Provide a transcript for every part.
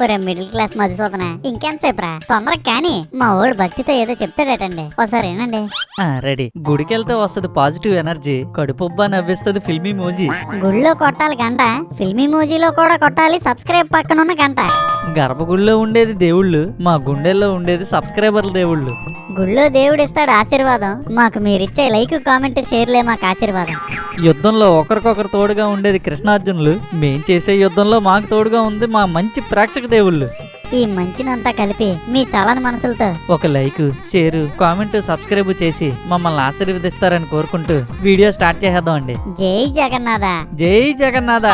ఒరే middle class Madhusudana ఇంకెంతసేపు రా తొందరగా కానీ మా ఓడు భక్తితో ఏదో చెప్తాడటండి ఒకసారి ఏనండి. రెడీ. గుడికి వెళ్తే వస్తుంది పాజిటివ్ ఎనర్జీ, కడుపుబ్బా నవ్విస్తుంది ఫిల్మీ మోజీ. గుళ్ళో కొట్టాలి గంట, ఫిల్మీ మోజీలో కూడా కొట్టాలి సబ్స్క్రైబ్ పక్కనున్న గంట. గర్భగుడిలో ఉండేది దేవుళ్ళు, మా గుండెల్లో ఉండేది సబ్స్క్రైబర్ల దేవుళ్ళు. గుళ్ళో దేవుడు ఇస్తాడు ఆశీర్వాదం, మాకు మీరిచ్చే లైక్ కామెంట్ షేర్లే మాకు ఆశీర్వాదం. యుద్ధంలో ఒకరికొకరు తోడుగా ఉండేది కృష్ణార్జునులు, మేం చేసే యుద్ధంలో మాకు తోడుగా ఉంది మా మంచి ప్రేక్షక దేవుళ్ళు. ఈ మంచినంతా కలిపి మీ చలని మనసులతో ఒక లైక్, షేర్, కామెంట్, సబ్స్క్రైబ్ చేసి మమ్మల్ని ఆశీర్వదిస్తారని కోరుకుంటూ వీడియో స్టార్ట్ చేసేద్దాం అండి. జై జగన్నాథ. జై జగన్నాథ.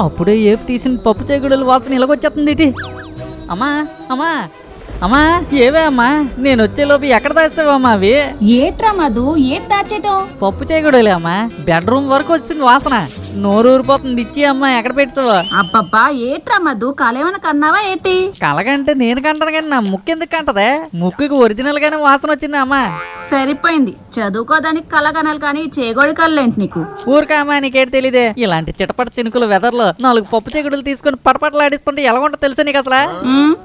అప్పుడే ఏపు తీసిన పప్పు చేగుడలు వాసన ఇలాగొచ్చేస్తుంది ఇటీ. అమ్మా అమ్మా అమ్మా, ఏవే అమ్మా, నేను వచ్చేలోపు ఎక్కడ దాచావమ్మా అవి? ఏట్రా మధు, ఏం దాచేయటం? పప్పు చేయకూడలే అమ్మా, బెడ్రూమ్ వరకు వచ్చింది వాసన, నోరు ఊరిపోతుంది. ఇచ్చి అమ్మా, ఎక్కడ పెట్టావా? అబ్బబ్బా, ఏట్రా మధు, కలేమన్నా కన్నావా ఏంటి? కలగంటే నేను కంటాను కానీ నా ముక్కు ఎందుకు కంటదే? ముక్కుకి ఒరిజినల్ గానే వాసన వచ్చింది అమ్మా. సరిపోయింది, చదువుకోదానికి కలగనాలి కానీ చేగోడి కళ్ళేంటి నీకు? ఊరికమ్మా, నీకేటి తెలీదే? ఇలాంటి చిటపట చినుకుల వెదర్లో 4 పప్పు చేగుడులు తీసుకుని పటపటలాడిస్తుంటే ఎలా ఉంటుందో తెలుసా నీకు అసలు?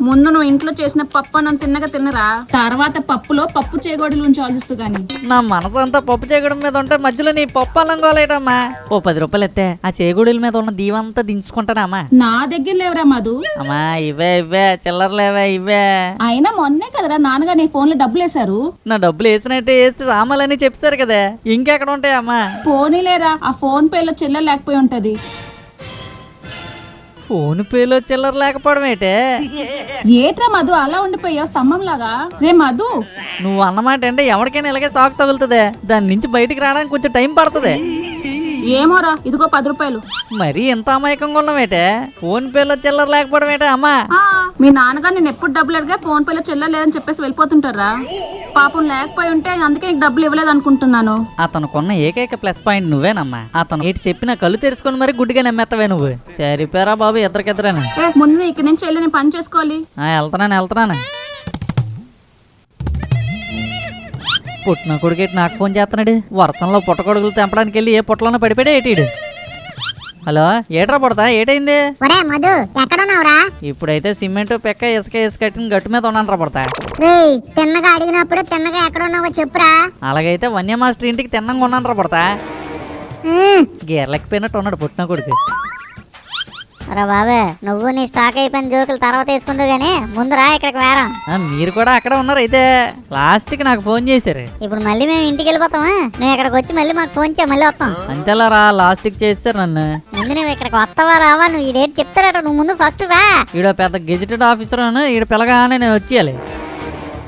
ముందు నువ్వు ఇంట్లో చేసిన పప్పు అన్నం తిన్నగా తిన్నరా, తర్వాత పప్పులో పప్పు చేగోడులు ఉంచి ఆలోచిస్తూ గాని. నా మనసు అంతా పప్పు చేగుడు మీద ఉంటే మధ్యలో నీ పప్పు అల్లం కోలేటమ్మా. ఓ 10 రూపాయలు ఎత్తే ఆ చేగుడుల మీద ఉన్న దీవంతా దించుకుంటానమ్మా. నా దగ్గర లేవరా మధు. అమ్మా, ఇవే చిల్లరలేవే ఇవే. అయినా మొన్నే కదరా నాన్నగా నీ ఫోన్ లో డబ్బులు వేశారు. నా డబ్బులు వేసినట్టే వేసి సామాలని చెప్పారు కదా, ఇంకెక్కడ ఉంటాయమ్మా? పోనీలేరా, ఆ ఫోన్ పేలో చిల్లర లేకపోయి ఉంటది. ఫోన్ పేలో చిల్లర లేకపోవడం ఏంటే? ఏట్రా మధు అలా ఉండిపోయావు స్తంభం లాగా? రే మధు, నువ్వు అన్నమాట అంటే ఎవరికైనా ఇలాగే షాక్ తగులుతుంది, దాని నుంచి బయటికి రావడానికి కొంచెం టైం పడుతుంది. ఏమోరా, ఇదిగో 10 రూపాయలు. మరీ ఎంత అమాయకంగా ఉన్నామేటే? ఫోన్ పేలో చిల్లర లేకపోవడం ఏంటే అమ్మా? మీ నాన్నగారు నేను ఎప్పుడు డబ్బులు అడిగా ఫోన్ పేలో చిల్లర లేదని చెప్పేసి వెళ్ళిపోతుంటారా? పాపం లేకపోయి ఉంటే అందుకే నీకు డబ్బులు ఇవ్వలేదు అనుకుంటున్నాను. అతనుకున్న ఏకైక ప్లస్ పాయింట్ నువ్వేనమ్మా. అతను ఏంటి చెప్పినా కళ్ళు తెరుచుకొని మరి గుడ్డిగా నమ్మేత్తవే నువ్వు. సరిపోయారా బాబు, ఇద్దరికిద్దరేనా? ముందు ఇక్కడి నుంచి వెళ్ళి నేను పని చేసుకోవాలి. వెళ్తున్నాను. పుట్టిన కొడుకేటి నాకు ఫోన్ చేస్తున్నాడు. వర్షంలో పుట్టకొడుకులు తెంపడానికి వెళ్ళి ఏ పుట్టలోనే పడిపోయాడు ఏటీడు. హలో, ఏట్రా పడతా, ఏటైంది? ఇప్పుడైతే సిమెంట్ పెక్క ఇసుక గట్టు మీద ఉన్నాను రా పడతా. తిన్నగా అడిగినప్పుడు తిన్నగా ఎక్కడ ఉన్నావో చెప్పురా. అలాగైతే వన్య మాస్టర్ ఇంటికి తిన్నంగా ఉన్నాను రా పడతా. గేర్లెక్కిపోయినట్టు ఉన్నాడు పుట్టిన కొడుకు. అరే బాబే, నువ్వు నీ స్టాక్ అయిపోయిన జోకులు తర్వాత వేసుకుందు గానీ ముందు రా ఇక్కడికి వేరం. మీరు కూడా అక్కడ ఉన్నారు అయితే? లాస్ట్ కి నాకు ఫోన్ చేశారు. ఇప్పుడు మళ్ళీ మేము ఇంటికి వెళ్ళిపోతామా? నువ్వు ఇక్కడికి వచ్చి మళ్ళీ మాకు ఫోన్ చేయ, మళ్ళీ వస్తాం. అంతేలా రా, లాస్ట్ కి చేశారు నన్ను. ముందు నువ్వు ఇక్కడికి వస్తావా రావా? నువ్వు ఈ డేట్ చెప్తారట, నువ్వు ముందు ఫస్ట్ రా. ఈడ పెద్ద గెజిటెడ్ ఆఫీసర్ ఈడ పిల్లగానే నేను వచ్చేయాలి.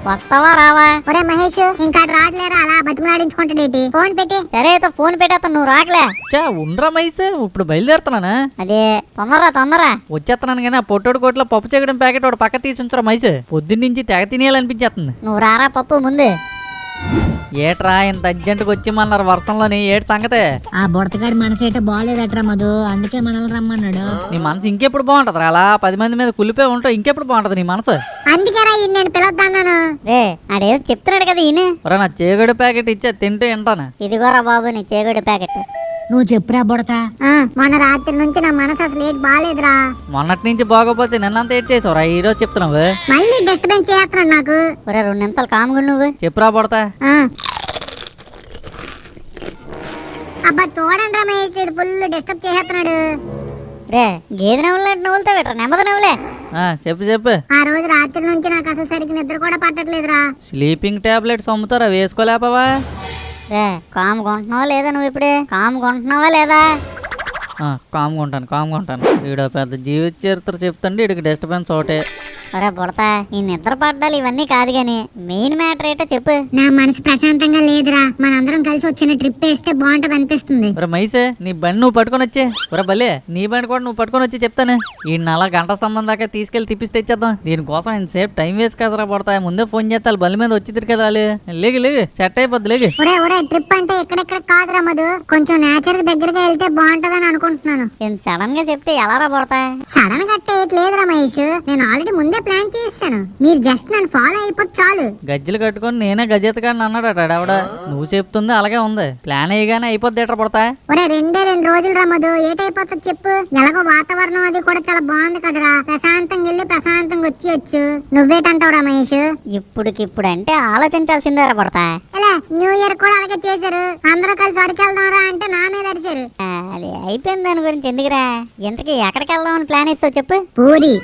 వస్తావా రావా? ఒరే మహేష్, ఇంకా రాట్లేరా, అలా బతిమలాడించుకుంటాడేటి? ఫోన్ పెట్టి. సరే అయితే ఫోన్ పెట్టేస్తాను, నువ్వు రాకలే. ఉండరా మైస్, ఇప్పుడు బయలుదేరుతున్నానా? అదే తొందర వచ్చేస్తున్నాను కానీ ఆ పొట్టోడు కోట్లో పప్పు చేయడం ప్యాకెట్ ఒకటి పక్క తీసి ఉంచరా మైస్, పొద్దున్నుంచి తెగ తినేయాలనిపించేస్తుంది. నువ్వు రారా పప్పు ముందు. ఏట్రా ఇంత అర్జెంట్గా వచ్చేమన్నారు వర్షంలోని? ఏటి సంగతే? ఆ బుడతగాడి మనసు ఏటో బాగోలేదట్రా మధు, అందుకే మనల్ని రమ్మన్నాడు. నీ మనసు ఇంకెప్పుడు బాగుంటది? అలా 10 మంది మీద కులిపే ఉంటావు, ఇంకెప్పుడు బాగుంటది నీ మనసు? అందుకేరా నేను పిలవద్దన్నాను. రే ఆడేదో చెప్తున్నాడు కదా ఈయన. నా చేగడి ప్యాకెట్ ఇచ్చే తింటూ వింటాను. ఇదిగోరా బాబు నీ చేగడి ప్యాకెట్. నువ్వు చెప్పురా బుడతా. మొన్న రాత్రి నుంచి నా మనసు అసలు ఏటి బాగాలేదురా. మొన్నటి నుంచి బాగోపోతే నిన్నంతా ఏడ్ చేసావురా, ఈ రోజు చెప్తున్నావు మళ్ళీ డిస్టర్బెన్స్ చేస్తున్నాడు నాకు. 2 నిమిషాలు కామ్గా నువ్వు చెప్పురా పడతా. అబ్బా చూడండి రా మహేష్, ఫుల్ డిస్టర్బ్ చేస్తున్నాడు. రే గేదె నవ్వులంటే నవ్వులుతా పెట్టరా, నెమ్మది నవ్వులే. చెప్పు. ఆ రోజు రాత్రి నుంచి నాకు అసలు సరిగ్గా నిద్ర కూడా పట్టట్లేదురా. స్లీపింగ్ టాబ్లెట్స్ అమ్ముతారా, వేసుకోలేపవా? రే కామ్ కొంటున్నావా లేదా? నువ్వు ఇప్పుడే కామ్ కొంటున్నావా లేదా? కామ్గా ఉంటాను. వీడు పెద్ద జీవిత చరిత్ర చెప్తాండి, వీడికి డిస్టర్బెన్స్ ఒకటే. ఒరే బుడతా ఈ నిద్ర పడ్డాలు ఇవన్నీ కాదు గాని మెయిన్ మ్యాటర్ ఏంటో చెప్పు. నా మనసు ప్రశాంతంగా లేదురా, మనందరం కలిసి వచ్చిన ట్రిప్ వేస్తే బాగుంటది అనిపిస్తుంది. ఒరే మైసే నీ బండి నువ్వు పట్టుకొని వచ్చే. ఒరే భలే నీ బండి కూడా నువ్వు పట్టుకొని వచ్చి చెప్తాను. ఈ అలా గంట స్తంభం దాకా తీసుకెళ్లి తిప్పిస్తే ఇచ్చేద్దాం. దీనికోసం ఇంతసేపు టైం వేస్ట్ కదరా పడతా. ముందే ఫోన్ చేస్తే బండి మీద వచ్చి కదా లేగు లేగు సెట్ అయిపోద్ది లేగు. ఒరే ఒరే ట్రిప్ అంటే ఎక్కడెక్కడ కాదురా మధు, కొంచెం నేచర్ కి దగ్గరగా వెళ్తే బాగుంటదని అనుకుంటున్నాను. సడన్ గా చెప్తే ఎలా రా పడతా? సడన్ గా లేదురా మహేష్, నేను ఆల్రెడీ ముందే ప్లాన్ చేసాను. మీరు జస్ట్ నన్ను ఫాలో అయిపోతే చాలు. గజ్జలు కట్టుకొని నేనే గజెతగాడిని అన్నాడట ఆవిడ. నువ్వు చెప్తుంది అలాగే ఉంది. ప్లాన్ అయ్యగానే అయిపోద్ది ఎట్రా పడతా. ఒరే 2 రోజులు రా మధు, ఏటైపోతుంది చెప్పు. ఎలాగో వాతావరణం అది కూడా చాలా బాగుంది కదరా, ప్రశాంతంగా వెళ్ళి ప్రశాంతంగా వచ్చి నువ్వేటంటావు రా మహేష్? ఇప్పుడుకిప్పుడు అంటే ఆలోచించాల్సిందేరా పడతా. ఇలా న్యూ ఇయర్ కూడా అలాగే చేశారు, అందరూ కలిసి అడికెళ్దాంరా అంటే నా మీద అడిచారు. అది అయిపోయింది, దాని గురించి ఎందుకురా. ఇంతకీ ఎక్కడికి వెళ్దామని ప్లాన్ ఇస్తావు చెప్పు.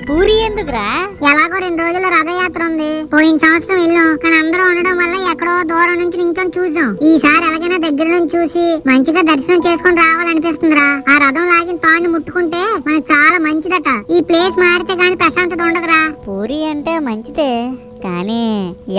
పూరి ఎందుకురా? ఎలాగో 2 రోజుల రథయాత్ర ఉంది, పోయిన సంవత్సరం వెళ్ళాం కానీ అందరూ ఉండడం వల్ల ఎక్కడో దూరం నుంచి నించొని చూసాం. ఈసారి ఎలాగైనా దగ్గర నుంచి చూసి మంచిగా దర్శనం చేసుకుని రావాలనిపిస్తుందిరా. ఆ రథం లాగిన తాడుని ముట్టుకుంటే మనకు చాలా మంచిదట. ఈ ప్లేస్ మారితే గాని ప్రశాంతత ఉండదురా. పూరి అంటే మంచిదే కానీ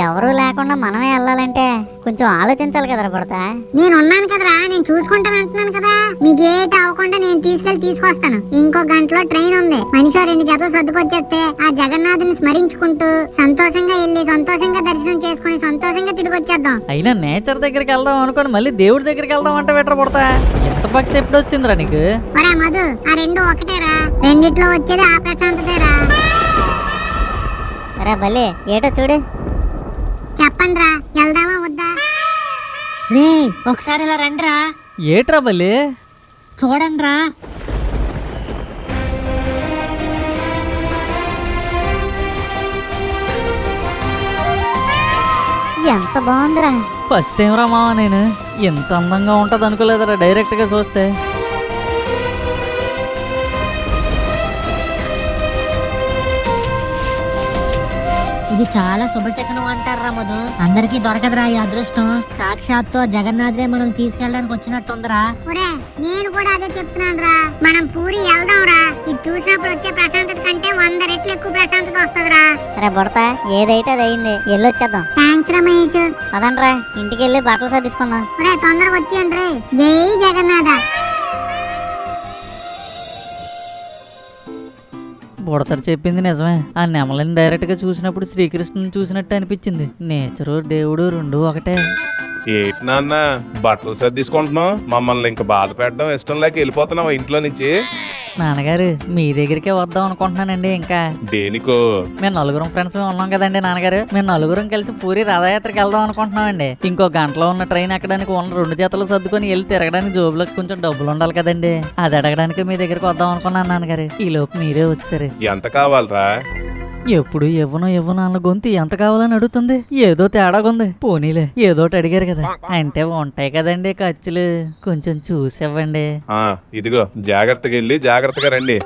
ఎవరూ లేకుండా మనమే వెళ్ళాలంటే కొంచెం ఆలోచించాలి కదరా పడతా. నేను ఉన్నాను కదరా, నేను చూసుకుంటాను అంటున్నాను కదా. మీకు ఏటి అవ్వకుండా నేను తీసుకొస్తాను. ఇంకో గంటలో ట్రైన్ ఉంది, మనిషి 2 జతలు సర్దుకొచ్చేస్తే ఆ జగన్నాథుని స్మరించుకుంటూ సంతోషంగా వెళ్ళి సంతోషంగా దర్శనం చేసుకుని సంతోషంగా తిరిగి వచ్చేద్దాం. అయినా నేచర్ దగ్గరికి వెళ్దాం అనుకోని మళ్ళీ దేవుడి దగ్గరికి వెళ్దాం అంటే వెట్ర పడతా. ఎంత భక్తి ఎప్పుడు వచ్చిందిరా నీకు? ఒరే మధు, ఆ 2 ఒకటేరా, రెండిట్లో వచ్చేది ఆ ప్రశాంతతేరా. అరే భలే ఏటో చూడు. చెప్పండి రా, వెళ్దామా వద్దా? ఒకసారి ఇలా రండిరా. ఏట్రా భలే చూడండి రా. ఎంత బాగుందిరా. ఫస్ట్ టైం రా మావా నేను ఎంత అందంగా ఉంటది అనుకోలేదురా డైరెక్ట్ గా చూస్తే. ఇది చాలా శుభశకనం అంటారా మధు. అందరికీ దొరకదురా ఈ అదృష్టం. సాక్షాత్తు జగన్నాథే మనం తీసుకెళ్ళడానికి వచ్చినట్టుందిరా. ఒరే నేను కూడా అదే చెప్తున్నాను రా, మనం పూరి వెళ్దాం రా. ఇది చూసినప్పుడు వచ్చే ప్రశాంతత కంటే 100 రెట్లు ఎక్కువ ప్రశాంతత వస్తుందిరా. అరే బుడతా ఏదైతే అది అయింది, వెళ్ళొచ్చేద్దాం. థ్యాంక్స్ రా మహేష్. అదనరా ఇంటికి వెళ్ళి బట్టలు సర్దిసుకుందాం. ఒరే తొందరగా వచ్చేయండి రే. జై జగన్నాథ. బుడతడు చెప్పింది నిజమే. ఆ నెమలని డైరెక్ట్ గా చూసినప్పుడు శ్రీకృష్ణుని చూసినట్టు అనిపించింది. నేచరు దేవుడు 2 ఒకటే. ఏంటి నాన్న బట్టలు సర్దిసుకుంటున్నావు? మమ్మల్ని ఇంకా బాధ పెట్టడం ఇష్టం లేక వెళ్ళిపోతున్నావు ఇంట్లో నుంచి? నాన్నగారు మీ దగ్గరికే వద్దాం అనుకుంటున్నానండి. ఇంకా దేనికో? మేము 4 ఫ్రెండ్స్ ఉన్నాం కదండి నాన్నగారు. మేము 4 కలిసి పూరి రథయాత్రకి వెళ్దాం అనుకుంటున్నామండి. ఇంకో గంటలో ఉన్న ట్రైన్ ఎక్కడానికి ఉన్న 2 జతలు సర్దుకొని వెళ్ళి తిరగడానికి జోబులకు కొంచెం డబ్బులు ఉండాలి కదండి. అది అడగడానికి మీ దగ్గరికి వద్దాం అనుకున్నాను నాన్నగారు. ఈ లోపు మీరే వచ్చారు. ఎంత కావాలరా? ఎప్పుడు ఇవ్వను అన్న గొంతు ఎంత కావాలని అడుగుతుంది. ఏదో తేడాగుంది. పోనీలే ఏదోటి అడిగారు కదా. అంటే ఉంటాయి కదండి ఖర్చులు, కొంచెం చూసి ఇవ్వండి. ఇదిగో జాగ్రత్తగా వెళ్ళి జాగ్రత్తగా రండి.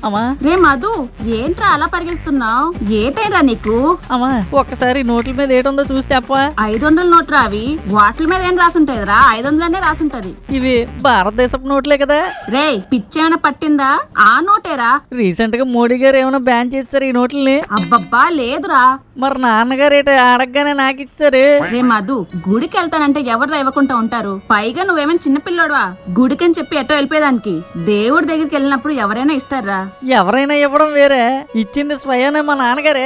అమ్మా రే మధు, ఏంట్రా అలా పరిగెత్తున్నావు? ఏటైరా నీకు? అమ్మా ఒక్కసారి నోట్ల మీద ఏటుందో చూసి చెప్పవా? 500 నోట్లు అవి. వాటి మీద ఏం రాసుంటదిరా? 500 రాసుంటది. ఇవి భారతదేశపు నోట్లే కదా. రే పిచ్చేమైనా పట్టిందా? ఆ నోటేరా. రీసెంట్ గా మోడీ గారు ఏమైనా బ్యాన్ చేస్తారు ఈ నోట్లని? అబ్బబ్బా లేదురా. మరి నాన్నగారు ఏట అడగగానే నాకు ఇచ్చారు. రే మధు, గుడికి వెళ్తానంటే ఎవరు ఇవ్వకుండా ఉంటారు? పైగా నువ్వేమైనా చిన్నపిల్లోడువా గుడికని చెప్పి ఎటో వెళ్ళిపోయేదానికి? దేవుడి దగ్గరికి వెళ్ళినప్పుడు ఎవరైనా ఇస్తారా? ఎవరైనా ఇవ్వడం వేరే, ఇచ్చింది స్వయానే మా నాన్నగారే.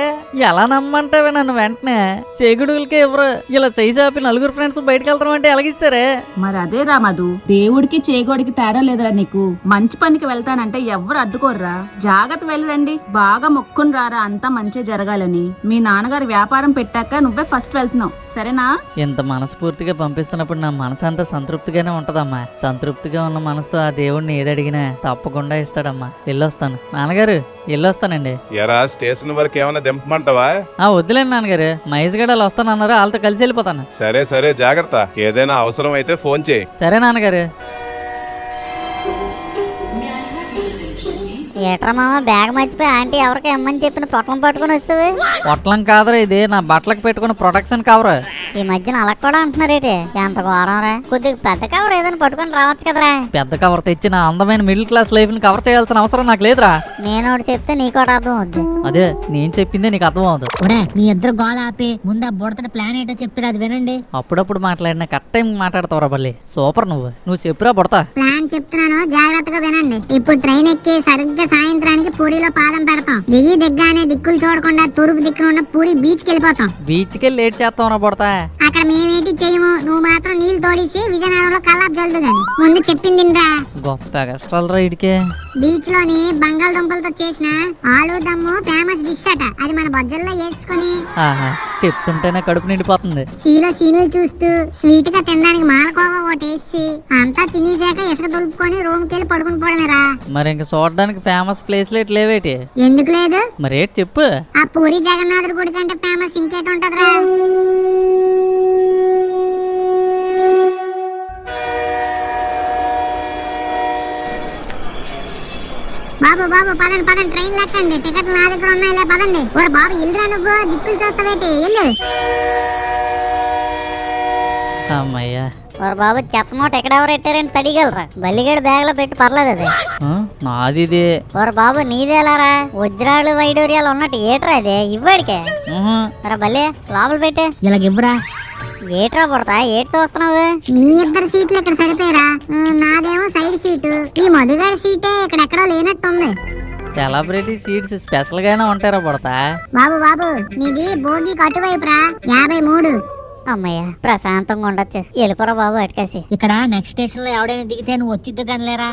ఎలా నమ్మంటావే నన్ను? వెంటనే చేగుడులకే ఎవరు ఇలా చేసాపి 4 ఫ్రెండ్స్ బయటకు వెళ్తాం అంటే ఎలాగిచ్చారే? మరి అదే రా మధు, దేవుడికి చేగోడికి తేడా లేదురా నీకు. మంచి పనికి వెళ్తానంటే ఎవరు అడ్డుకోర్రా. జాగ్రత్త వెళ్ళరండి, బాగా మొక్కుని రారా, అంతా మంచి జరగాలని. మీ నాన్నగారు వ్యాపారం పెట్టాక నువ్వే ఫస్ట్ వెళ్తున్నావు, సరేనా? ఇంత మనస్ఫూర్తిగా పంపిస్తున్నప్పుడు నా మనసు అంతా సంతృప్తిగానే ఉంటదమ్మా. సంతృప్తిగా ఉన్న మనసుతో ఆ దేవుడిని ఏదడిగినా తప్పకుండా ఇస్తాడమ్మా. వెళ్ళొస్తాను నాన్నగారు, వెళ్ళొస్తానండి. ఎరా స్టేషన్ వరకు ఏమైనా దింపమంటావా? వద్దులేండి నాన్నగారు, మహేష్ గడాలు వస్తానన్నారు, వాళ్ళతో కలిసి వెళ్ళిపోతాను. సరే జాగ్రత్త. ఏదైనా అవసరం అయితే ఫోన్ చేయి. సరే నాన్నగారు. ఏట్రా మామ బ్యాగ్ మర్చిపోయి ఆంటీ ఎవరికి ఇమ్మని చెప్పిన పొట్లం పట్టుకుని వస్తావు? పొట్లం కాదురా, ఇది నా బట్టలకు పెట్టుకున్న ప్రొటెక్షన్ కవర్. ఈ మధ్యన అలా కూడా అంటున్నారేటి ఎంత ఘోరం రా. కొద్దిగా పెద్ద కవర్ ఏదైనా పట్టుకొని రావచ్చు కదరా. పెద్ద కవర్ తెచ్చి నా అందమైన మిడిల్ క్లాస్ లైఫ్ ని కవర్ చేయాల్సిన అవసరం నాకు లేదురా. నేను ఒకటి చెప్తే నీకోటి అర్థం అవుద్ది. అదే నేను చెప్పిందే నీకు అర్థం అవుతుంది. ఒరే మీ ఇద్దరు గోల ఆపి ముందు ఆ బుడతడి ప్లాన్ ఏంటో చెప్పిరా, అది వినండి. అప్పుడప్పుడు మాట్లాడిన కరెక్ట్ టైం మాట్లాడతావురా బల్లి. సూపర్ నువ్వు చెప్పురా బుడతా. ప్లాన్ చెప్తున్నాను, జాగ్రత్తగా వినండి. ఇప్పుడు ట్రైన్ ఎక్కి సరిగ్గా సాయంత్రానికి పూరిలో పాదం పెడతాం. దిగ్గానే దిక్కులు చూడకుండా తూర్పు దిక్కున ఉన్న పూరి బీచ్ కి వెళ్ళిపోతాం. బీచ్ కి లేట్ చేస్తావురా బుడతా. అక్కడ మేమేంటి చేయము, నువ్వు మాత్రం నీళ్లు తోడేసి విజయనగరంలో కల్లాపు జల్దు గాని. ముందు చెప్పిందిరా. గొప్ప కష్టాలు రా ఇడికే. బీచ్ లోని బంగాళదుంపలతో చేసిన ఆలు దమ్ము ఫేమస్ డిష్ అట. అది మన బొజ్జల్లో వేసుకొని ఆహా చెప్తుంటేనే కడుపు నిండిపోతుంది. సీలో సీనియల్ చూస్తూ స్వీట్ గా తినడానికి మాలకోవా ఒకటేసి అంతా తినేసాక ఇసుక దులుపుకొని రూమ్ కి వెళ్ళి పడుకుని పోవడమేరా. మరి ఇంక చూడడానికి ఫేమస్ ప్లేస్లు ఎట్ లేవేటి? ఎందుకు లేదు, మరి ఏంటి చెప్పు. ఆ పూరి జగన్నాథుడి గుడి కంటే ఫేమస్ ఇంకేటి ఉంటదిరా. బాబు పదండి ట్రైన్ లెక్కండి. టికెట్లు నా దగ్గర ఉన్నాయి, పదండి. ఓరే బాబు ఇల్లురా, నువ్వు దిక్కులు చూస్తావేటి, ఇల్లు. అమ్మయ్యా. ఓరే బాబు చెత్త మూట ఎక్కడెవరు ఎట్టారని తడిగలరా. బల్లిగడ బ్యాగ్ లో పెట్టి పర్లేదు అది. నాది ఇది. ఓరే బాబు నీదేలారా, వజ్రాలు వైడూర్యాలు ఉన్నట్టు ఏట్రా అదే ఇవ్వడికే. అరే బల్లి లోపల పెట్టే. ఇలాగివ్వరా. ఏట్రా పుడతా, ఏట్ చూస్తున్నావు? మీ ఇద్దరు సీట్లు ఇక్కడ సరిపోయారా, నాదేమో సైడ్ సీటు. ఈ మధుగాడి సీటే ఇక్కడెక్కడో లేనట్టుంది. సెలబ్రిటీ సీట్స్ స్పెషల్ గానే ఉంటారా పడతా. బాబు నీది భోగికి అటువైపురా, 53. అమ్మయ్య ప్రశాంతంగా ఉండొచ్చు. వెళ్ళిపోరా బాబు అటుకేసి. ఇక్కడ నెక్స్ట్ స్టేషన్ లో ఎవడైనా దిగితే నువ్వు వచ్చిద్దు కానిలేరా.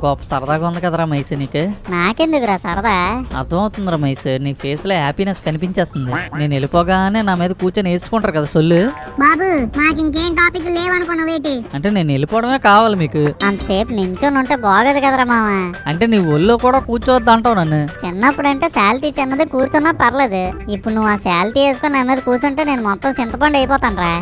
గొప్ప సరదాగా ఉంది కదరా మైస్ నీకు. నాకెందుకురా సరదా. అర్థమవుతుందిరా మైస్, నీ ఫేస్ లో హ్యాపీనెస్ కనిపించేస్తుంది. నేను వెళ్ళిపోగానే నా మీద కూర్చొని వేసుకుంటారు కదా సొల్లు. బాబు మాకు ఇంకేం టాపిక్ లేవనుకున్నావేటి? అంటే నేను వెళ్ళిపోవడమే కావాలి మీకు. అంతసేపు నించొని ఉంటే బాగోదు కదరా మామ. అంటే నీ ఒళ్ళో కూడా కూర్చోవద్దు అంటావు నన్ను. చిన్నప్పుడంటే శాలిటీ చిన్నది కూర్చున్నా పర్లేదు. ఇప్పుడు నువ్వు ఆ శాలిటీ వేసుకొని నా మీద కూర్చుంటే నేను మొత్తం చింతపండు అయిపోతానురా.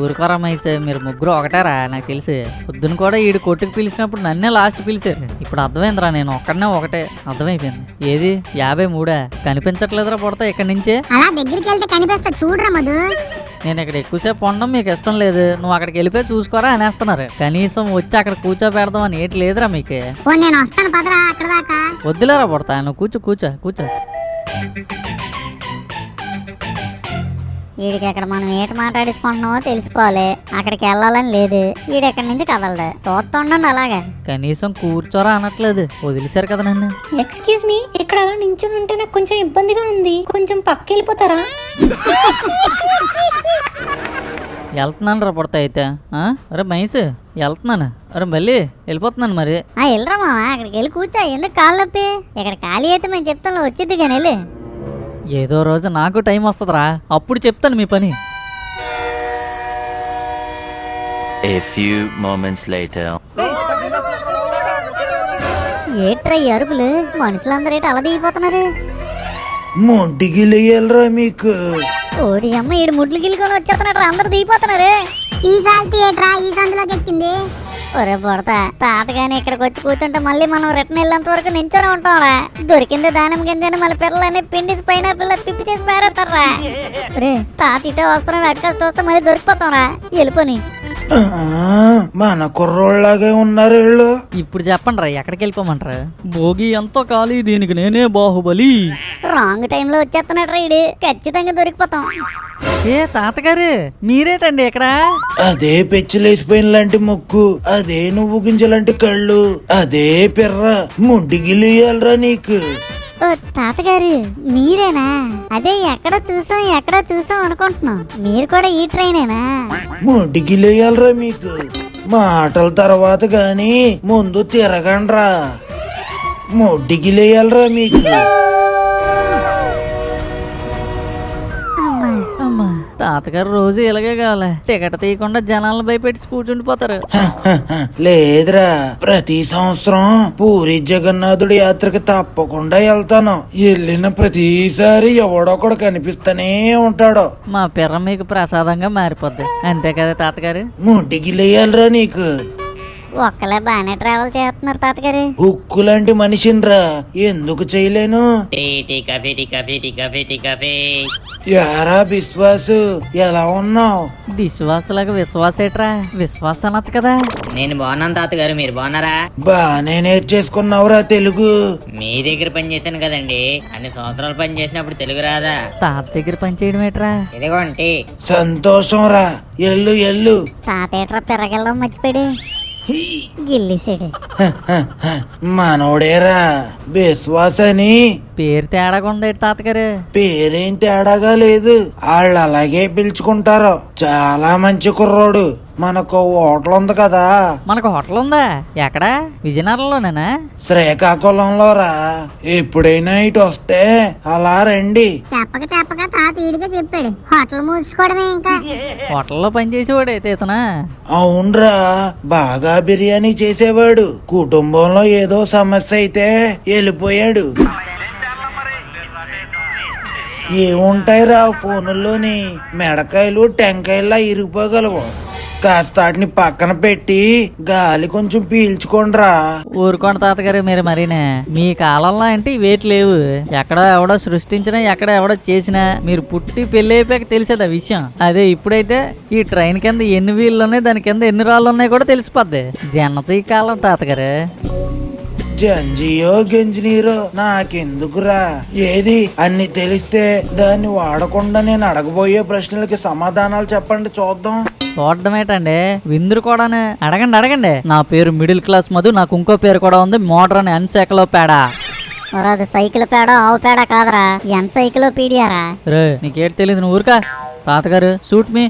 ఊరుకోరా మైస్, మీరు ముగ్గురు ఒకటారా నాకు తెలిసి. పొద్దున కూడా ఈడు కొట్టుకు పిలిచినప్పుడు నన్నే లాస్ట్ పిలిచారు. ఇప్పుడు అర్థమైందిరా, నేను ఒక్కడనే ఒకటే. అర్థమైపోయింది. ఏది 53 కనిపించట్లేదురా పడతా ఇక్కడి నుంచే. అలా దగ్గరికి వెళ్తే కనిపిస్తా చూడరా మధు. నేను ఇక్కడ ఎక్కువసేపు ఉండడం మీకు ఇష్టం లేదు, నువ్వు అక్కడికి వెళ్ళిపోయి చూసుకోరా అనేస్తున్నారు. కనీసం వచ్చి అక్కడ కూర్చోబెడదాం అని ఏటి లేదురా మీకు. నేను వస్తాను పదరా అక్కడ దాకా. వద్దులేరా పడతా, నువ్వు కూర్చో. వీడికి అక్కడ మనం ఏటి మాట్లాడేసుకుంటున్నామో తెలిసిపోవాలి. అక్కడికి వెళ్ళాలని లేదు, వీడు ఎక్కడి నుంచి కదలడు. చూస్తుండండి అలాగే. కనీసం కూర్చోరా అనట్లేదు, వదిలేశారు కదా నన్ను. ఎక్స్క్యూజ్ మీ, ఇక్కడ అలా నించుని ఉంటే నాకు కొంచెం ఇబ్బందిగా ఉంది, కొంచెం పక్కకి వెళ్ళిపోతారా? వెళ్తున్నాను రా పడతా అయితే. అరే మైస్ వెళ్తున్నాను. అరే మళ్ళీ వెళ్ళిపోతున్నాను మరి. వెళ్ళరా మామ, అక్కడికి వెళ్ళి కూర్చో. ఎందుకు కాళ్ళు నొప్పి? ఇక్కడ ఖాళీ అయితే మేము చెప్తాను, వచ్చింది కానీ వెళ్ళి. ఏదో రోజు నాకు టైం వస్తుందిరా, అప్పుడు చెప్తాను మీ పని. A few moments later. ఏట్రా ఈ అరుపులు? మనుషులందరూ ఏంటి అలా దిగిపోతున్నారు? మొంటిగిలియలరా మీకు. ఓడి అమ్మ, ఈడు ముడ్లు గిల్లుకొని వచ్చేస్తున్నాడు, అందరు దిగిపోతున్నారు. ఈ సాల్తీ ఏట్రా ఈ సందులోకి ఎక్కింది? ఒరే బుడతా, తాతగాని ఇక్కడికి వచ్చి కూర్చుంటే మళ్ళీ మనం రిటర్న్ వెళ్ళేంత వరకు నించొని ఉంటాంరా. దొరికింది దానం గింజని మళ్ళీ పిల్లలని పిండిసి పైన పిల్ల పిప్పి చేసి పారేస్తారా. రే తాత ఇటే వస్తున్నాడు, అటుకాసి చూస్తే మళ్ళీ దొరికిపోతాంరా. వెళ్ళిపోని. మన కుర్రోళ్ళలాగే ఉన్నారు వీళ్ళు. ఇప్పుడు చెప్పండి రా, ఎక్కడికి వెళ్ళిపోమంటారా? భోగి ఎంతో ఖాళీ, దీనికి నేనే బాహుబలి. రాంగ్ టైంలో వచ్చేస్తున్నాడు రైడు, ఖచ్చితంగా దొరికిపోతాం. ఏ తాతగారు మీరేటండి ఇక్కడ? అదే పెచ్చిలేసిపోయిన లాంటి ముక్కు, అదే నువ్వు గింజలాంటి కళ్ళు, అదే పిర్ర. ముడ్డిగిలియాలరా నీకు. ఓ తాతగారు మీరేనా? అదే ఎక్కడ చూసాం అనుకుంటున్నాం. మీరు కూడా ఈ ట్రైనేనా? ముడ్డిగిలియాలరా మీకు. మాటల తర్వాత గాని ముందు తిరగండ్రా. ముడ్డిగిలియాలరా మీకు. తాతగారు రోజు ఇలాగే కావాలి, టికెట్ తీయకుండా జనాలను భయపెట్టి కూర్చుండిపోతారు. లేదురా, ప్రతి సంవత్సరం పూరి జగన్నాథుడి యాత్రకి తప్పకుండా వెళ్తాను. వెళ్ళిన ప్రతిసారి ఎవడొకడు కనిపిస్తూనే ఉంటాడు. మా పిర్ర మీకు ప్రసాదంగా మారిపోద్ది, అంతే కదా తాతగారు? ముడ్డిగిలేయాలరా నీకు. ఒక్కలే బాగానే ట్రావెల్ చేస్తున్నారు తాతగారు. ఉక్కు లాంటి మనిషినిరా, ఎందుకు చేయలేను? యారా విశ్వాసు ఎలా ఉన్నావు? విశ్వాసలాగా విశ్వాసేట్రా విశ్వాస అనొచ్చు కదా. నేను బాగున్నాను తాతగారు, మీరు బాగున్నారా? బానే నేర్చేసుకున్నావురా తెలుగు. మీ దగ్గర పని చేశాను కదండి, అన్ని సంవత్సరాలు పని చేసినప్పుడు తెలుగు రాదా? తాత దగ్గర పని చేయడం ఏట్రా? ఇదిగోండి. సంతోషం రా, ఎల్లు ఎల్లు. తాతేట్రా పెరగెళ్ళం మర్చిపోయాడు, గిల్లిసాడు. మనోడేరా విశ్వాస్ అని. పేరు తేడాగా ఉంది తాతగారు. పేరేం తేడాగా లేదు, వాళ్ళు అలాగే పిలుచుకుంటారు. చాలా మంచి కుర్రోడు. మనకు హోటల్ ఉంది కదా. మనకు హోటల్ ఉందా? ఎక్కడా? విజయనగరంలోనేనా? శ్రీకాకుళంలో రా. ఎప్పుడైనా ఇటు వస్తే అలా రండి. చెప్పక తాత ఈడిగా చెప్పాడు హోటల్ మూసుకోవడమే ఇంకా. హోటల్లో పనిచేసేవాడు అయితే ఇతనా? అవునరా, బాగా బిర్యానీ చేసేవాడు. కుటుంబంలో ఏదో సమస్య అయితే వెళ్ళిపోయాడు. ఏముంటాయిరా ఫోనుల్లోని, మెడకాయలు టెంకాయల్లా ఇరిగిపోగలవు. కాస్త వాటిని పక్కన పెట్టి గాలి కొంచెం పీల్చుకోండిరా. ఊరుకోండి తాతగారు మీరు మరీనే. మీ కాలంలో అంటే ఇవేటి లేవు. ఎక్కడ ఎవడో సృష్టించినా ఎక్కడ ఎవడో చేసినా మీరు పుట్టి పెళ్లి అయిపోయాక తెలిసేది ఆ విషయం. అదే ఇప్పుడైతే ఈ ట్రైన్ కింద ఎన్ని వీళ్ళు ఉన్నాయి, దాని కింద ఎన్ని రాళ్ళు ఉన్నాయి కూడా తెలిసిపోద్ది. జనసీ కాలం తాతగారు. జంజియో గంజినీరో నాకెందుకురా. ఏది అన్ని తెలిస్తే దాన్ని వాడకుండా నేను అడగబోయే ప్రశ్నలకి సమాధానాలు చెప్పండి చూద్దాం. చూడటమేటండి, విందురు కూడానే. అడగండి. నా పేరు మిడిల్ క్లాస్ మధు, నాకు ఇంకో పేరు కూడా ఉంది, మోడర్న్ ఎన్సైక్లో పేడా. అది సైకిల్ పేడ ఆవు పేడ కాదరా, ఎంత సైకిలో పీడియారా. రే నీకేటి తెలియదు, నువ్వు ఊరుకా. తాతగారు సూట్ మీ.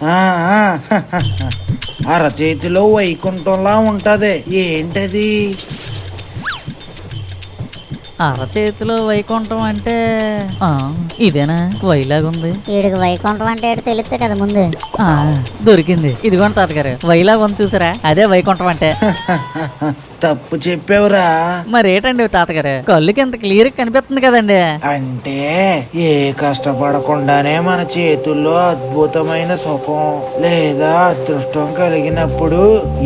అరచేతిలో వైకుంఠంలా ఉంటది, ఏంటది? అరచేతిలో వైకుంఠం అంటే ఇదేనా? వైలాగుంది. వీడికి వైకుంఠం అంటే ఏంటో తెలిస్తే కదా ముందు. దొరికింది. ఇదిగోండి తాతగారు, వైలాగ్ ఉంది చూసారా, అదే వైకుంఠం అంటే. తప్పు చెప్పావురా. మరేటండి తాతగారు, కళ్ళుకి ఎంత క్లియర్ కనిపిస్తుంది కదండి. అంటే ఏ కష్టపడకుండానే మన చేతుల్లో అద్భుతమైన సుఖం లేదా అదృష్టం కలిగినప్పుడు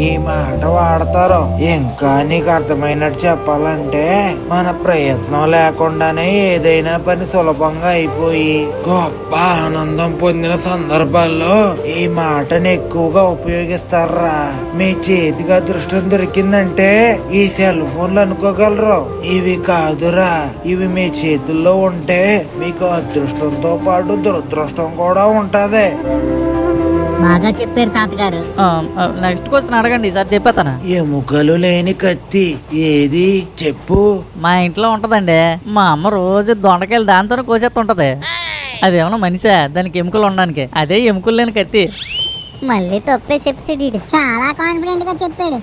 ఈ మాట వాడతారు. ఇంకా నీకు అర్థమైనట్టు చెప్పాలంటే మన ప్రయత్నం లేకుండానే ఏదైనా పని సులభంగా అయిపోయి గొప్ప ఆనందం పొందిన సందర్భాల్లో ఈ మాటని ఎక్కువగా ఉపయోగిస్తారా. మీ చేతికి అదృష్టం దొరికిందంటే ఈ సెల్ ఫోన్లు అనుకోగలరు. ఇవి కాదురా, ఇవి మీ చేతుల్లో ఉంటే మీకు అదృష్టంతో పాటు దురదృష్టం కూడా ఉంటది. బాగా చెప్పారు తాతగారు. నెక్స్ట్ క్వశ్చన్ అడగండి, ఈసారి చెప్పేస్తాను. ఎముకలు లేని కత్తి ఏది చెప్పు. మా ఇంట్లో ఉంటదండి. మా అమ్మ రోజు దొండకాయలు దాంతోనే కోసేస్తుంటది. అదేమన్నా మనిషా దానికి ఎముకలు ఉండడానికి? అదే ఎముకలు లేని కత్తి. మళ్ళీ తప్పే చెప్పాడు, చాలా కాన్ఫిడెంట్ గా చెప్పాడు.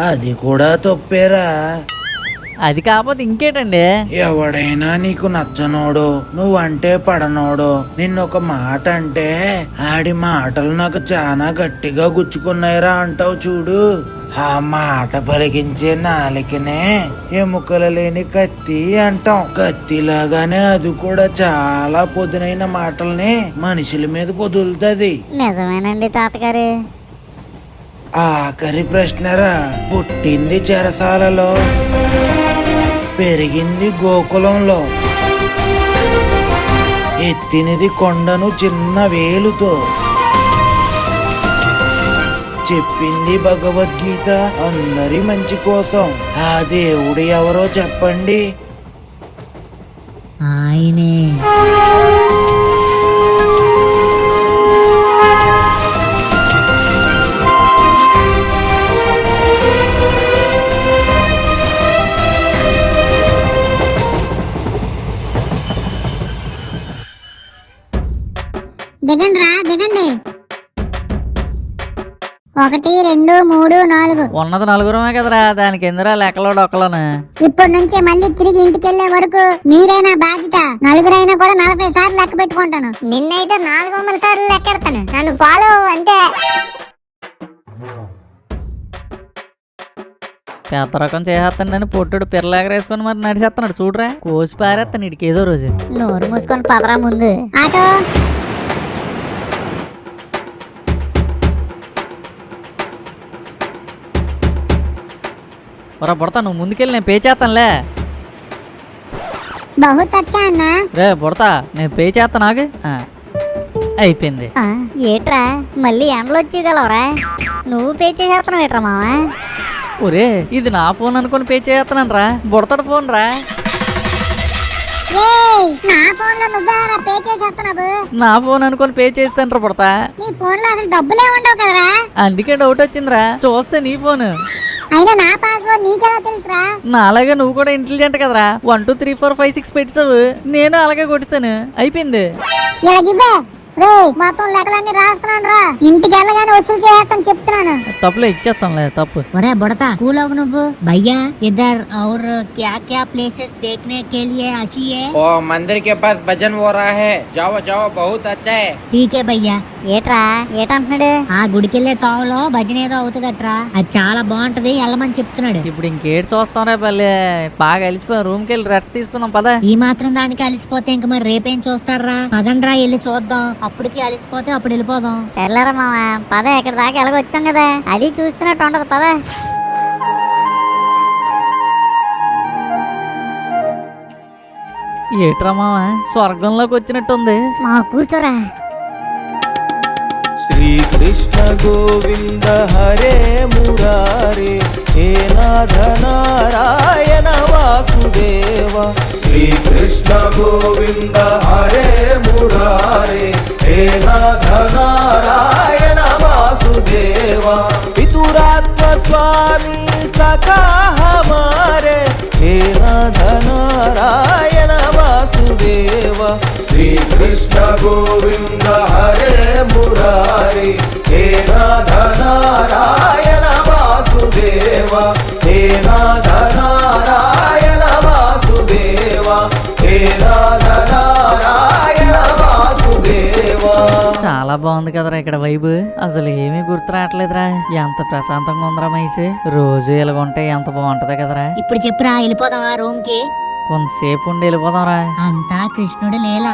అది కూడా తప్పేరా. అది కాకపోతే ఇంకేటండి? ఎవడైనా నీకు నచ్చనోడు, నువ్వంటే పడనోడు నిన్న ఒక మాట అంటే ఆడి మాటలు నాకు చాలా గట్టిగా గుచ్చుకున్నాయిరా అంటావు చూడు. ఆ మాట పలికించే నాలికనే ఎముకలు లేని కత్తి అంటాం. కత్తిలాగానే అది కూడా చాలా పొదునైన మాటల్ని మనుషుల మీద పొదులుతుంది. నిజమేనండి తాతగారు. ఆఖరి ప్రశ్నరా. పుట్టింది చెరసాలలో, పెరిగింది గోకులంలో, ఎత్తినది కొండను చిన్న వేలుతో, చెప్పింది భగవద్గీత అందరి మంచి కోసం. ఆ దేవుడు ఎవరో చెప్పండి. ఆయనే. దిగండి. 1 2 3 4. ఉన్నది నలుగురమే కదరా, దానికి ఎందురా లెక్కలో డొక్కలోను. ఇప్పటి నుంచి మళ్ళీ తిరిగి ఇంటికి వెళ్లే వరకు మీరే నా బాధ్యత. నలుగురైనా కూడా 40 సార్లు లెక్క పెట్టుకుంటాను. నిన్నైతే 400 సార్లు లెక్కెడతాను. నన్ను ఫాలో అంతే. పెద్ద రకం చేసేస్తాడని పొట్టుడు పిర్రలాగరేసుకొని మరి నడిచేస్తున్నాడు చూడరా. కోసి పారేస్తాను ఇడికి ఏదో రోజు. నోరు మూసుకొని పదరా ముందు. ఆటో బుడతా, నువ్వు ముందుకెళ్ళి నేను పే చేస్తానులే. బహుత్ అచ్చా అన్న. రే బుడతా నేను పే చేస్తా నాకు అయిపోయింది. ఏట్రా మళ్ళీ ఎండలు వచ్చేయగలవరా? నువ్వు పే చేసేస్తున్నావు ఏట్రా మావా? ఒరే ఇది నా ఫోన్ అనుకుని పే చేస్తున్నాను రా, బుడతాడు ఫోన్ రా. నా ఫోన్ లో నువ్వేరా పే చేసేస్తున్నావు? నా ఫోన్ అనుకుని పే చేస్తాను బుడతా. నీ ఫోన్ లో అసలు డబ్బులే ఉండవు కదరా? అందుకే డౌట్ వచ్చిందిరా, చూస్తే నీ ఫోన్. అయినా నా పాస్వర్డ్ నీకెలా తెలుసురా? నా అలాగే నువ్వు కూడా ఇంటెలిజెంట్ కదరా, 1 2 3 4 5 6 పెట్టావు, నేను అలాగే కొట్టాను అయిపోయింది. ఇలాగివ్వే రే, మొత్తం లెక్కలన్నీ రాస్తున్నాను రా, ఇంటికి వెళ్ళగానే వసూలు చేస్తాను చెప్తున్నాను. తప్పులే ఇచ్చేస్తాంలే తప్పు. ఒరే బుడతా కూల్ అవ్వు నువ్వు. भैया इधर और क्या क्या प्लेसेस देखने के लिए अच्छी है? ओ मंदिर के पास भजन हो रहा है, जाओ जाओ बहुत अच्छा है. ठीक है भैया. ఏట్రా ఏటంటున్నాడు? ఆ గుడికెళ్ళే తోవలో భజన ఏదో అవుతుందట్రా, అది చాలా బాగుంటది వెళ్ళమని చెప్తున్నాడు. ఇప్పుడు ఇంకేటి చూస్తాం రే పల్లె, బాగా అలిసిపోయాం, రూమ్కి వెళ్ళి రెస్ట్ తీసుకుందాం పదా. ఈ మాత్రం దానికి అలిసిపోతే ఇంక మరి రేపేం చూస్తారా? పదండ్రా వెళ్ళి చూద్దాం, అప్పటికి అలిసిపోతే అప్పుడు వెళ్ళిపోదాం. సర్లేరా మామ పద, ఇక్కడ దాకా ఎలాగొచ్చాం కదా, అది చూస్తున్నట్టు ఉండదు పద. ఏట్రా మామ స్వర్గంలోకి వచ్చినట్టుంది. మా కూర్చోరా. श्रीकृष्ण गोविंद हरे मुरारे हे नाथ नारायण वासुदेव. श्रीकृष्ण गोविंद हरे मुरारे हे नाथ नारायण वासुदेव. पितुरात्म स्वामी सखा हमारे हे नाथ नारायण वासुदेव. श्रीकृष्ण गोविंद हरे मुरारे हे नाथ नारायण वासुदेव. हे नाथ नारायण वासुदेव. हे नाथ नारायण वासुदेव. చాలా బాగుంది కదరా ఇక్కడ వైబ్, అసలు ఏమీ గుర్తు రావట్లేదురా. ఎంత ప్రశాంతంగా ఉందిరా మైసి, రోజు ఇలాగుంటే ఎంత బాగుంటది కదరా. ఇప్పుడు చెప్పురా వెళ్ళిపోదాం ఆ రూమ్ కి. కొంతసేపు ఉండి వెళ్ళిపోదాంరా. అంతా కృష్ణుడు లీల.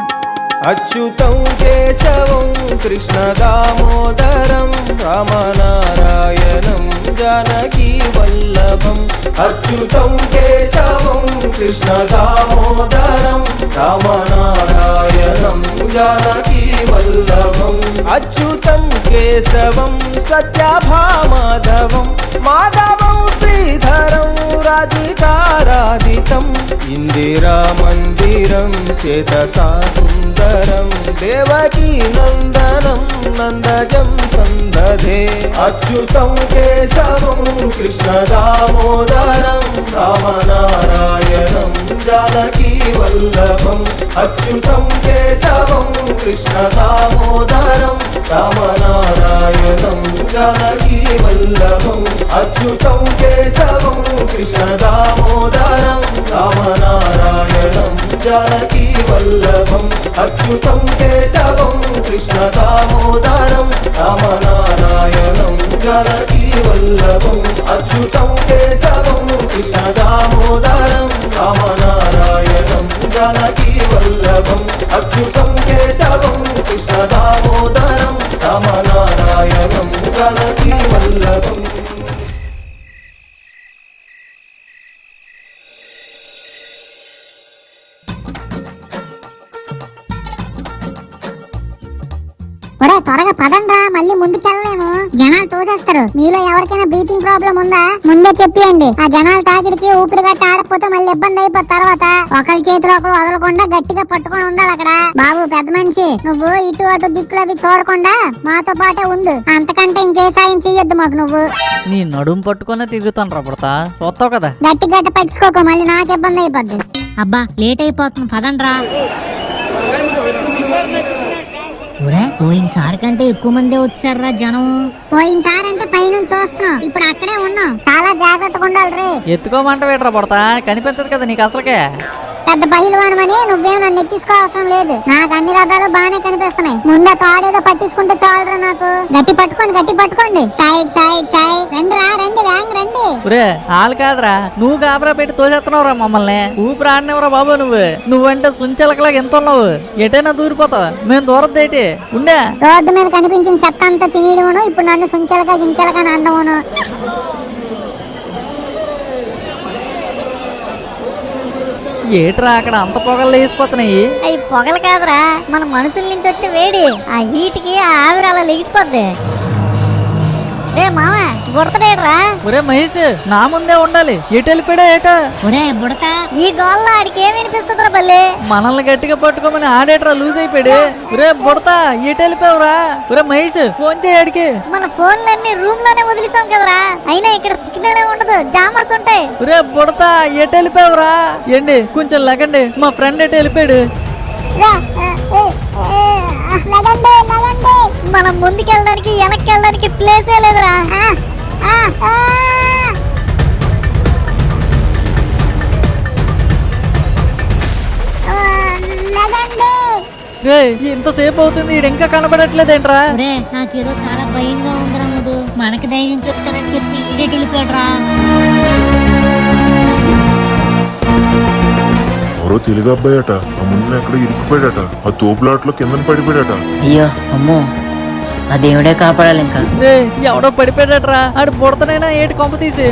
अच्युतं केशवं कृष्ण दामोदरं रामनारायणं जानकी वल्लभम्. अच्युतं केशवं कृष्ण दामोदरं रामनारायणं जानकी वल्लभम्. अच्युतं केशवं सत्याभामाधवं माधवं श्रीधरं राधिकाराधितम्. इंदिरा मंदिरं चेतसा सुंदरं देवकी नंदनं नंदजं संदधे. अच्युतं केशवं कृष्ण दामोदरं रामनारायणं जानकी वल्लभम्. अच्युतं केशवं कृष्ण दामोदरं रामनारायणं जानकी वल्लभम्. अच्युतं केशवं कृष्ण दामोदरं रामनारायणं जानकी वल्लभम्. अच्युतं केशवं कृष्ण दामोदरं रामनारायणं जानकी वल्लभम्. अच्युतं केशवं कृष्ण दामोदरं रामनारायणं जानकी वल्लभम्. अच्युतं केशवं कृष्ण दामोदरं रामनारायणं जानकी वल्लभम्. ఒరే త్వరగా పదండ్రా, మళ్ళీ ముందుకెళ్ళలేము, జనాలు తోసేస్తారు. మీలో ఎవరికైనా బ్రీతింగ్ ప్రాబ్లం ఉందా ముందే చెప్పియండి. ఆ జనాల తాకిడికి ఊపిరి గట్టి ఆడకపోతే మళ్ళీ ఇబ్బంది అయిపోతుంది. తర్వాత ఒకరి చేతిలో ఒకరు వదలకుండా గట్టిగా పట్టుకొని ఉండాలి అక్కడ. బాబు పెద్ద మనిషి, నువ్వు ఇటు అటు దిక్కులు అవి చూడకుండా మాతో పాటే ఉండు, అంతకంటే ఇంకే సాయం చెయ్యొద్దు మాకు. నువ్వు నీ నడుము పట్టుకునే తిరుగుతాను రా పడతా, చూస్తావు కదా. గట్టి గట్ట పట్టుకోకు, మళ్ళీ నాకు ఇబ్బంది అయిపోద్ది. అబ్బా లేట్ అయిపోతుంది పదండ్రా. పోయినసారి కంటే ఎక్కువ మంది వచ్చారా జనం. పోయినసారి అంటే పైనుంచి చూస్తున్నాం, ఇప్పుడు అక్కడే ఉన్నాం, చాలా జాగ్రత్తగా ఉండాలి రే. ఎత్తుకోమంట వేటరా పడతా, కనిపించదు కదా నీకు అసలుకే. పెద్ద బహిల్వానమని నువ్వేం నన్ను ఎక్కించుకోవాల్సిన లేదు, నాకు అన్ని రథాలు బాగానే కనిపిస్తున్నాయి. ముందు తాడేదో పట్టించుకుంటే చాలరా నాకు. గట్టి పట్టుకోండి గట్టి పట్టుకోండి, సైడ్ సైడ్ సైడ్ రండి రా, రండి వ్యాంగ్ రండి. ఒరే వాళ్ళు కాదురా, నువ్వు గాబరా పెట్టి తోసేస్తున్నావురా మమ్మల్ని. ఊపిరి ఆడినవరా బాబు నువ్వంటే సుంచెలకలాగా ఎంత ఉన్నావు, ఎటైనా దూరిపోతావు, మేము దూరద్దేటి ఉండే. రోడ్డు మీద కనిపించిన చెత్త అంతా తినేయడమును, ఇప్పుడు నన్ను సుంచెలగా గించెలగా అండమును. ఏట్రా అక్కడ అంత పొగలు లేచిపోతున్నాయి? అవి పొగలు కాదురా, మన మనుషుల నుంచి వచ్చే వేడి. ఆ హీట్కి ఆ ఆవిరి అలా లెగిసిపోద్ది. రే మామ, గుర్తడేట్రా? ఒరే మహేష్, నా ముందే ఉండాలి. ఎటు వెళ్ళిపోయాడా ఏటా? ఒరే బుడత, ఈ గోల్లో ఆడికి ఏం వినిపిస్తుందిరా బల్లి? మనల్ని గట్టిగా పట్టుకోమని ఆడేట్రా లూజ్ అయిపోయాడు. ఒరే బుడతా, ఎటు వెళ్ళిపోయావురా? ఒరే మహేష్, ఫోన్ చేయడికి. మన ఫోన్లన్నీ రూమ్ లోనే వదిలేసాం కదరా, అయినా ఇక్కడ సిగ్నల్ ఉండదు, జామర్స్ ఉంటాయి. ఒరే బుడతా, ఎటు వెళ్ళిపోయావురా? ఏంటి కొంచెం లగండి, మా ఫ్రెండ్ ఎటు వెళ్ళిపోయాడు. మనం ముందుకెళ్ళడానికి వెనక్కి వెళ్ళడానికి ప్లేసే లేదురా. రే ఇంతసేపు అవుతుంది, ఈడు ఇంకా కనబడట్లేదేంట్రా? ఒరే నాకేదో చాలా భయంగా ఉందిరా మధు. మనకి ధైర్యం చెప్తానని చెప్పి ఇడేటి వెళ్ళిపోయాడురా. మరో తెలుగు అబ్బాయట ఆ ముందు ఎక్కడ ఇరికిపోయాడట. ఆ తోపులాట్లో కింద పడిపోయాడట. అయ్యో అమ్మో, ఆ దేవుడే కాపాడాలి ఇంకా. రే ఎవడో పడిపోయాడట్రా. ఆడు బుడతనైనా ఏటి కొంప తీసి.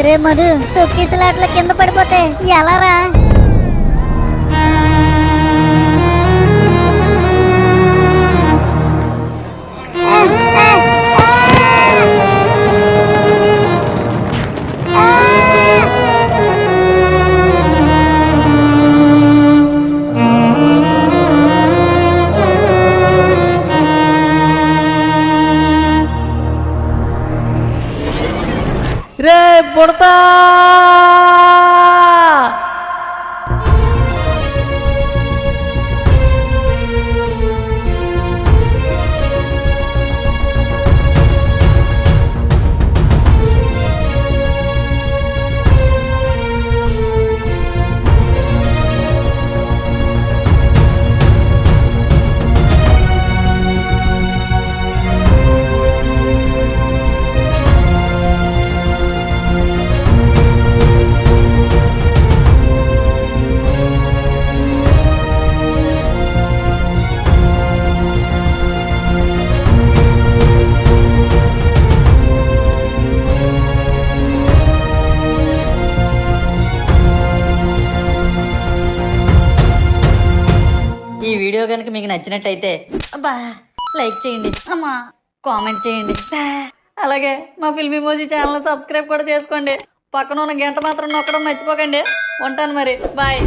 రే మధు, తొక్కిసలాట్ల కింద పడిపోతే ఎలా రా? రే బుడతా, ఈ వీడియో కనుక మీకు నచ్చినట్టయితే అబ్బా లైక్ చేయండి, అమ్మా కామెంట్ చేయండి, అలాగే మా ఫిల్మ్ ఇమోజీ ఛానల్ సబ్స్క్రైబ్ కూడా చేసుకోండి. పక్కన ఉన్న గంట మాత్రం నొక్కడం మర్చిపోకండి. ఉంటాను మరి, బాయ్.